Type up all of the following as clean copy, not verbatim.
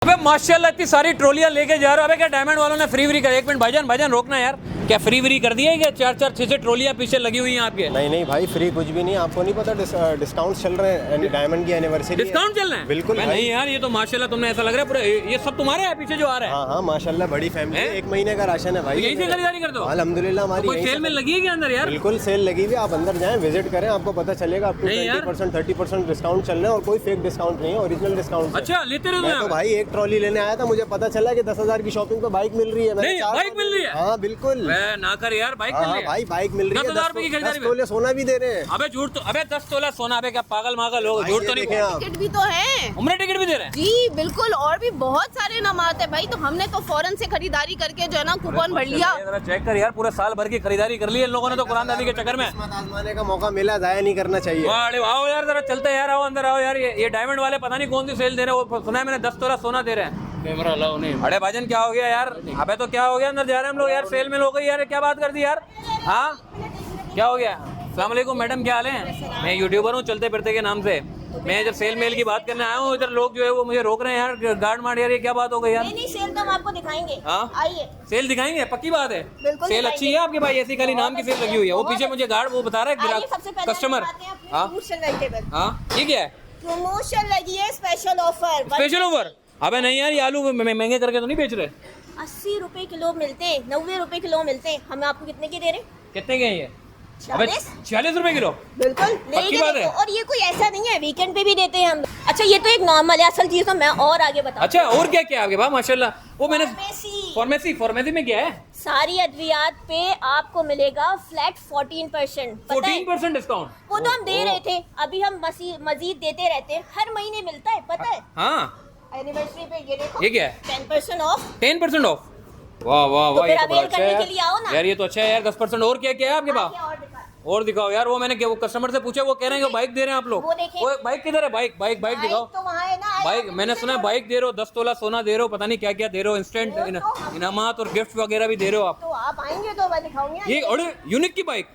अबे माशाल्लाह इतनी सारी ट्रॉलियां लेके जा रहे हो। अबे क्या डायमंड वालों ने फ्री कर, एक मिनट भाईजान भाईजान रोकना यार, क्या फ्री कर दिया है क्या? 4-4-6 ट्रॉलियां पीछे लगी हुई हैं आपके। नहीं भाई फ्री कुछ भी नहीं, आपको नहीं पता डिस्काउंट चल रहे हैं, डायमंड की एनिवर्सरी डिस्काउंट चल रहे हैं। बिल्कुल नहीं यार, ये तो माशाल्लाह तुमने ऐसा लग रहा है पूरा ये सब तुम्हारे है पीछे जो आ रहा है। हाँ माशाल्लाह बड़ी फैमिली है, 1 महीने का राशन है भाई। यही से खरीदारी कर दो अल्हम्दुलिल्लाह। हमारी कोई सेल में लगी है क्या अंदर यार? बिल्कुल सेल लगी हुई है, आप अंदर जाएं विजिट करें, आपको पता चलेगा। अप टू 20% 30% डिस्काउंट चल रहा है और कोई फेक डिस्काउंट नहीं है, ओरिजिनल डिस्काउंट। अच्छा लेते रहो। मैं तो भाई एक ट्रॉली लेने आया था, मुझे पता चला कि 10,000 की शॉपिंग पे बाइक मिल रही है। बाइक मिल रही है? हाँ बिल्कुल। ना कर यार, बाइक मिल रही है भाई, बाइक मिल रही है। 10,000 रुपए की खरीदारी 10 तोले सोना भी दे रहे हैं। अबे झूठ तो, अबे 10 तोला सोना, अबे क्या पागल मागल हो? झूठ तो नहीं। टिकट भी तो है, उम्र टिकट भी दे रहे हैं जी बिल्कुल, और भी बहुत सारे नमात है भाई। तो हमने तो फौरन से खरीदारी करके जो है ना कूपन भर लिया। जरा चेक कर यार, पूरे साल भर की खरीदारी कर ली इन लोगों ने तो कुरान दादी के चक्कर में। आजमाने का मौका मिला, जाया नहीं करना चाहिए। आओ यार जरा चलते यार, आओ अंदर आओ यार। ये डायमंड वाले पता नहीं कौन सी सेल दे रहे हैं, वो सुना है मैंने 10 तोला सोना दे रहे हैं। कैमरा लाओ नहीं। अरे भाईजान क्या हो गया यार? अबे तो क्या हो गया, अंदर जा रहे हैं हम लोग यार, सेल में हो गई यार, क्या बात कर दी यार? हाँ क्या हो गया? अस्सलाम वालेकुम मैडम, क्या हाल है? मैं यूट्यूबर हूँ चलते फिरते के नाम से। मैं जब सेल मेल की बात करने आया हूँ, इधर लोग जो है वो मुझे रोक रहे हैं यार, गार्ड मार यार, ये क्या बात हो गई यार? नहीं सेल तो हम आपको दिखाएंगे। हाँ आइए, सेल दिखाएंगे, पक्की बात है। बिल्कुल सेल अच्छी है आपके भाई? ऐसी खाली नाम की सेल लगी हुई है। वो पीछे मुझे गार्ड वो बता रहा है आइए, सबसे पहले कस्टमर। हाँ ये क्या है? प्रमोशन लगी है, स्पेशल ऑफर। Special offer? अबे नहीं यार, ये आलू महंगे करके तो नहीं बेच रहे? 80 रुपए किलो मिलते हैं, 90 रुपए किलो मिलते हैं। हम आपको कितने के दे रहे हैं? कितने के हैं ये? अबे 46 रुपए किलो? बिल्कुल पक्की बात है। और ये कोई ऐसा नहीं है, वीकेंड पे भी देते हैं हम। अच्छा ये तो एक नॉर्मल है, असल चीज तो मैं और आगे बता। अच्छा और क्या क्या आगे भाई? माशाल्लाह वो मैंने फार्मेसी में क्या है? सारी अद्वियात पे आपको मिलेगा फ्लैट 14%। 14% डिस्काउंट? वो तो हम दे रहे थे, अभी हम मजीद देते रहते हैं, हर महीने मिलता है, पता है। हाँ एनिवर्सरी पे ये देखो, ये क्या है? 10% ऑफ। 10% ऑफ? वाह वाह वाह, ये तो बड़ा अच्छा है के लिए आओ ना यार, ये तो अच्छा है यार। 10% और क्या क्या है आपके पास? और दिखाओ यार। वो मैंने वो कस्टमर से पूछा, वो कह रहे हैं कि बाइक दे रहे हैं आप लोग। वो बाइक किधर है? बाइक दिखाओ तो वहाँ है ना। बाइक। मैंने सुना है बाइक दे रहे हो, 10 तोला सोना दे रहे हो, पता नहीं क्या क्या दे रहे हो, इंस्टेंट इनामात और गिफ्ट वगैरह भी दे रहे हो आप। तो आप आएंगे तो मैं दिखाऊंगी। ये अरे यूनिक की बाइक,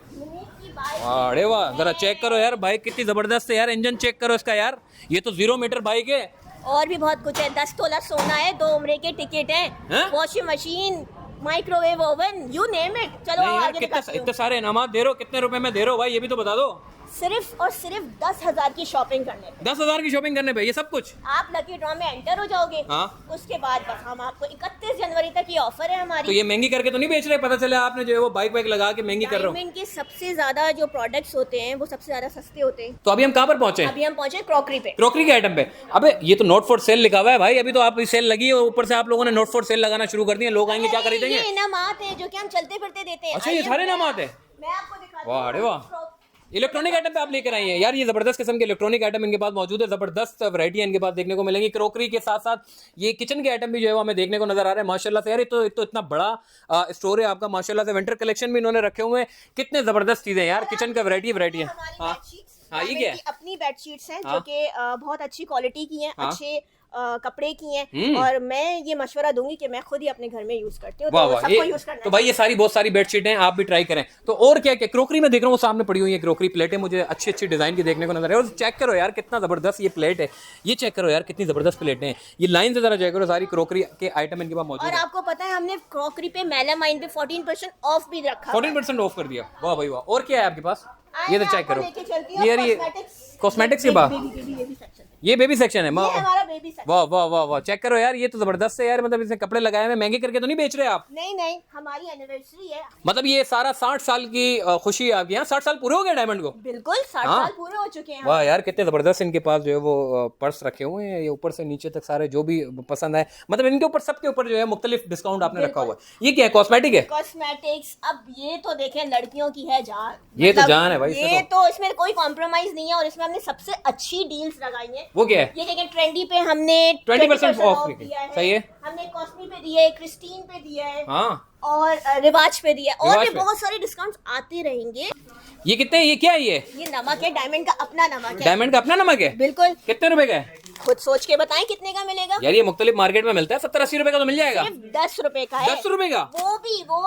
अरे वाह, जरा चेक करो यार बाइक कितनी जबरदस्त है यार। इंजन चेक करो इसका यार, ये तो 0 मीटर बाइक है। और भी बहुत कुछ है, 10 तोला सोना है, 2 उम्रे के टिकट है, washing machine, microwave oven, you name it. चलो आगे इतने सारे इनामात दे रहे हो, कितने रुपए में दे रहे हो भाई? ये भी तो बता दो। सिर्फ और सिर्फ 10,000 की शॉपिंग करने पे। 10,000 की शॉपिंग करने पे ये सब कुछ? आप लकी ड्रॉ में एंटर हो जाओगे। हाँ? उसके बाद बस हम आपको 31 जनवरी तक ये ऑफर है हमारी। तो ये महंगी करके तो नहीं बेच रहे? पता चला आपने जो है वो बाइक लगा के महंगी कर रहे हो। डायमंड के सबसे ज्यादा जो प्रोडक्ट्स होते हैं वो सबसे ज्यादा सस्ते होते हैं। तो अभी हम कहाँ पर पहुंचे? अभी हम पहुंचे क्रॉकरी पे, क्रॉकरी के आइटम पे। अबे ये तो नोट फॉर सेल लिखा हुआ है भाई, अभी तो आप सेल लगी है, ऊपर से आप लोगों ने नोट फॉर सेल लगाना शुरू कर दिया। लोग आएंगे क्या खरीदेंगे? ये इनामात है जो कि हम चलते फिरते देते हैं। अच्छा ये सारे इनामात है? मैं आपको दिखाता वाह अरे वाह, इलेक्ट्रॉनिक आइटम पे आप लेकर आई हैं यार। ये जबरदस्त किस्म के इलेक्ट्रॉनिक आइटम इनके पास मौजूद है, जबरदस्त वैरायटी इनके पास देखने को मिलेंगी। क्रॉकरी के साथ साथ ये किचन के आइटम भी जो है वो हमें देखने को नजर आ रहे हैं माशाल्लाह से यार। ये तो इतना बड़ा स्टोर है आपका माशाल्लाह से। विंटर कलेक्शन भी इन्होंने रखे हुए हैं, कितने जबरदस्त चीजें यार। किचन का वैरायटी है। हाँ ये क्या है? अपनी बेडशीट्स हैं जो कि बहुत अच्छी क्वालिटी की हैं, अच्छे कपड़े की हैं, और मैं ये मशवरा दूंगी कि मैं खुद ही अपने घर में यूज करती हूँ, तो सबको यूज करना। तो भाई ये सारी बहुत सारी बेडशीट हैं, आप भी ट्राई करें। तो और क्या क्या क्रॉकरी में देख रहा हूँ सामने पड़ी हुई है क्रॉकरी प्लेटें, मुझे अच्छी अच्छी डिजाइन की देखने को नजर है। और चेक करो यार कितना जबरदस्त ये प्लेट है, ये चेक करो यार कितनी जबरदस्त प्लेटें हैं। ये लाइन से जरा चेक करो, सारी क्रॉकरी के आइटम इनके पास मौजूद है। और आपको पता है हमने क्रॉकरी पे मेलामाइन पे 14% ऑफ भी रखा, 14% ऑफ कर दिया। वाह भाई वाह। और क्या है आपके पास? ये तो चेक करो, ये कॉस्मेटिक्स के बाद ये बेबी सेक्शन है। हमारा बेबी सेक्शन। वाह वाह वाह वाह, चेक करो यार, ये तो जबरदस्त है यार। मतलब इसने कपड़े लगाए हुए, महंगे करके तो नहीं बेच रहे आप? नहीं हमारी एनिवर्सरी है। मतलब ये सारा 60 साल की खुशी है आपकी यहाँ? 60 साल पूरे हो गए डायमंड को? बिल्कुल 60 साल पूरे हो चुके हैं। वाह यार कितने जबरदस्त इनके पास जो है वो पर्स रखे हुए हैं, ये ऊपर से नीचे तक सारे जो भी पसंद है, मतलब इनके ऊपर सबके ऊपर जो है मुख्तलिफ डिस्काउंट आपने रखा हुआ है। ये क्या है? कॉस्मेटिक है? कॉस्मेटिक्स। अब ये तो देखें लड़कियों की है जान, ये तो जान है भाई। ये तो इसमें कोई कॉम्प्रोमाइज नहीं है, और इसमें हमने सबसे अच्छी डील्स लगाई है। वो क्या है? ये देखें ट्रेंडी पे हमने 20% ऑफ किया है। सही है। हमने कॉस्मी पे दिया है, क्रिस्टीन पे दिया है, हाँ और रिवाज पे दिया है, और रिवाज भी पे। बहुत सारे डिस्काउंट्स आते रहेंगे। ये कितने, ये क्या है ये ये नमक है, डायमंड का अपना नमक है। डायमंड का अपना नमक है? बिल्कुल, कितने रुपए का है खुद सोच के बताएं कितने का मिलेगा। यार? ये मुख्तलिफ मार्केट में मिलता है, 70-80 रुपए का तो मिल जाएगा। सिर्फ 10 रुपए का है। 10 रुपए का? वो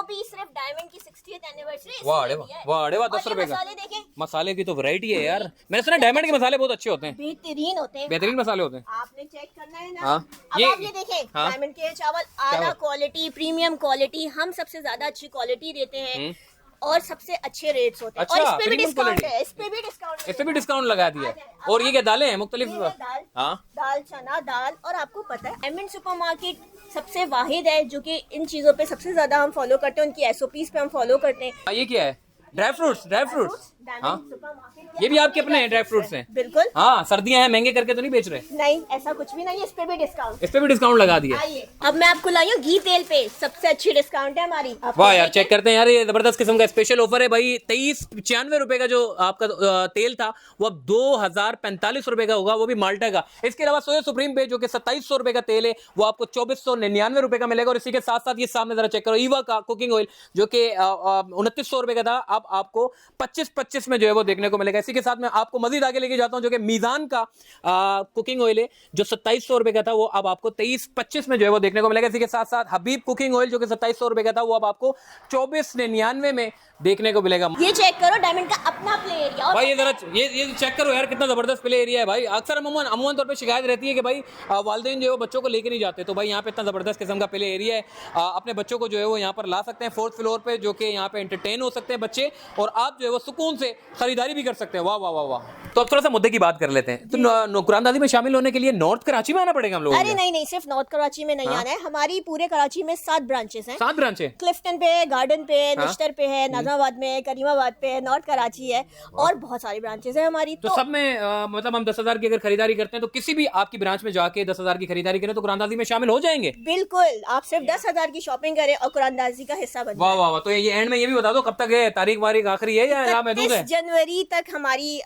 भी सिर्फ डायमंड की 60th एनिवर्सरी। वाह अरे वाह, अरे वाह, 10 रुपए का। मसाले देखें, मसाले की तो वैरायटी है यार, मैंने सुना डायमंड के मसाले बहुत अच्छे होते हैं, बेहतरीन होते हैं। बेहतरीन मसाले होते हैं। आपने चेक करना है ना। हाँ, अब ये- आप ये देखें, हाँ। डायमंड के चावल आला क्वालिटी, प्रीमियम क्वालिटी, हम सबसे ज्यादा अच्छी क्वालिटी देते हैं और सबसे अच्छे रेट्स होते हैं। अच्छा, और इस पे भी premium डिस्काउंट quality। है, इस पे भी डिस्काउंट है। इस पे भी डिस्काउंट लगा दिया है। और ये क्या दालें हैं मुख्तलिफ? ये है दाल, हाँ दाल चना दाल। और आपको पता है डायमंड सुपरमार्केट सबसे वाहिद है जो कि इन चीजों पे सबसे ज्यादा हम फॉलो करते हैं, उनकी एसओपीज पे हम फॉलो करते हैं। ये क्या है? Dry fruits, dry fruits. हाँ, डायमंड सुपरमार्केट ये भी आपके अपने हैं ड्राई फ्रूट्स हैं? बिल्कुल हाँ, सर्दियां हैं, महंगे करके तो नहीं बेच रहे? नहीं, ऐसा कुछ भी नहीं है, इस पे भी डिस्काउंट। इस पे भी डिस्काउंट लगा दिया। आइए, अब मैं आपको लाई हूँ घी तेल पे, सबसे अच्छी डिस्काउंट है हमारी। आपको वाह यार, देखें। चेक करते हैं यार, ये जबरदस्त किस्म का स्पेशल ऑफर है भाई। 2395 रुपए का जो आपका तेल था वो अब 2045 रुपए का होगा, वो भी माल्टा का। इसके अलावा सोया सुप्रीम पे जो कि 2700 रुपए का तेल है वो आपको 2499 रुपए का मिलेगा। और इसी के साथ साथ ये सामने जरा चेक करो, ईवा का कुकिंग ऑयल जो कि 2900 रुपए का था, अब आपको 25-25 में जो है वो देखने को मिलेगा। इसी के साथ मैं आपको मजीद आगे लेके जाता हूं, जो कि मीजान का कुकिंग ऑयल है जो 2700 रुपए का था, वो अब आपको 23-25 में जो है वो देखने को मिलेगा। इसी के साथ साथ हबीब कुकिंग ऑयल जो कि 2700 रुपए का था, वो अब आपको 2499 में देखने को मिलेगा। ये चेक करो, डायमंड का अपना प्ले एरिया। और भाई ये जरा ये चेक करो यार, कितना जबरदस्त प्ले एरिया है भाई। अक्सर अमूमन तौर पे शिकायत रहती है कि भाई वालिदैन जो है वो बच्चों को लेके नहीं जाते, तो भाई यहाँ पे इतना जबरदस्त किस्म का प्ले एरिया है। अपने बच्चों को जो है वो यहाँ पर ला सकते हैं 4th फ्लोर पे, जो कि यहाँ पे एंटरटेन हो सकते हैं बच्चे, और आप जो है वो सुकून से खरीदारी भी कर सकते हैं। वाह वाह वाह वाह। तो अब थोड़ा सा मुद्दे की बात कर लेते हैं। तो कुरानदादी में शामिल होने के लिए नॉर्थ कराची में आना पड़ेगा हम लोगों अरे को? नहीं, सिर्फ नॉर्थ कराची में नहीं आना है, हमारी पूरे कराची में 7 ब्रांचेस हैं। 7 ब्रांच है? क्लिफ्टन पे है, गार्डन पे है, निश्तर पे है, नाजमाबाद में है, करीमाबाद पे है, नॉर्थ कराची है, और बहुत सारी ब्रांचेस है हमारी। तो सब में मतलब हम 10,000 की अगर खरीदारी करते हैं तो किसी भी आपकी ब्रांच में जाके 10,000 की खरीदारी करें तो कुरानदादी में शामिल हो जाएंगे? बिल्कुल, आप सिर्फ 10,000 की शॉपिंग करें और कुरानदाजी का हिस्सा बन वाह वाह वाह। तो ये एंड में ये भी बता दो कब तक है, तारीख वारीख आखिरी है या महदूद है? 31 जनवरी तक हमारी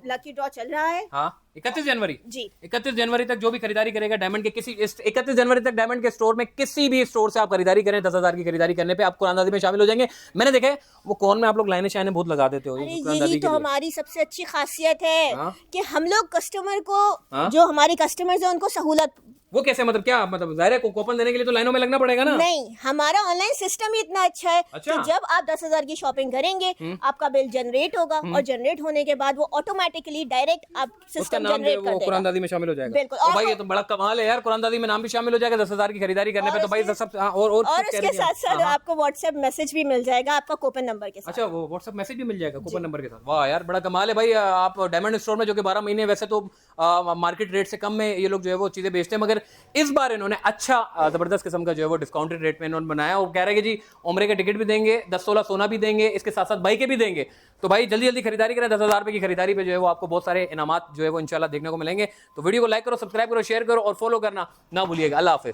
लकी ड्रॉ चल रहा है। हाँ, 31 जनवरी जी। 31 जनवरी तक जो भी खरीदारी करेगा डायमंड के किसी 31 जनवरी तक डायमंड के स्टोर में किसी भी स्टोर से आप खरीदारी करें, 10,000 की खरीदारी करने पे आप कुरानदादी में शामिल हो जाएंगे। मैंने देखा है वो कौन में आप लोग लाइनें शाइनें बहुत लगा देते हो अरे कुरानदादी यही के तो लिए। हमारी सबसे अच्छी खासियत है हाँ? कि हम लोग कस्टमर को, हाँ? जो हमारे कस्टमर्स हैं उनको सहूलत। वो कैसे, मतलब क्या, मतलब जाहिर है कूपन देने के लिए तो लाइनों में लगना पड़ेगा ना? नहीं, हमारा ऑनलाइन सिस्टम ही इतना अच्छा है अच्छा। कि जब आप 10,000 की शॉपिंग करेंगे आपका बिल जनरेट होगा, और जनरेट होने के बाद वो ऑटोमेटिकली डायरेक्ट आप उसका सिस्टम नाम जो है जनरेट कर वो देगा। कुरानदादी में शामिल हो जाएगा। बिल्कुल। तो और भाई ये तो बड़ा कमाल है यार, कुरानदादी में नाम भी शामिल हो जाएगा 10,000 की खरीदारी करने पे, तो भाई सब और और कुछ कह उसके रही थी साथ आप? साथ आपको व्हाट्सएप मैसेज भी मिल जाएगा आपका कूपन नंबर के साथ। अच्छा, वो व्हाट्सएप मैसेज भी मिल जाएगा कूपन नंबर के साथ? वाह यार, बड़ा कमाल है भाई। आप डायमंड स्टोर में जो कि 12 महीने वैसे तो मार्केट रेट से कम में ये लोग जो है वो चीजें बेचते हैं, मगर इस बार इन्होंने अच्छा जबरदस्त किस्म का जो है वो डिस्काउंटेड रेट में इन्होंने बनाया, और कह रहे हैं कि जी उम्रे के टिकट भी देंगे, 10-16 सोना भी देंगे, इसके साथ साथ बाइकें भी देंगे। तो भाई जल्दी जल्दी खरीदारी करें, 10,000 रुपए की खरीदारी पे जो है वो आपको बहुत सारे इनामात जो है वो इंशाल्लाह देखने को मिलेंगे। तो वीडियो को लाइक करो, सब्सक्राइब करो, शेयर करो और फॉलो करना ना भूलिएगा। अल्लाह हाफिज।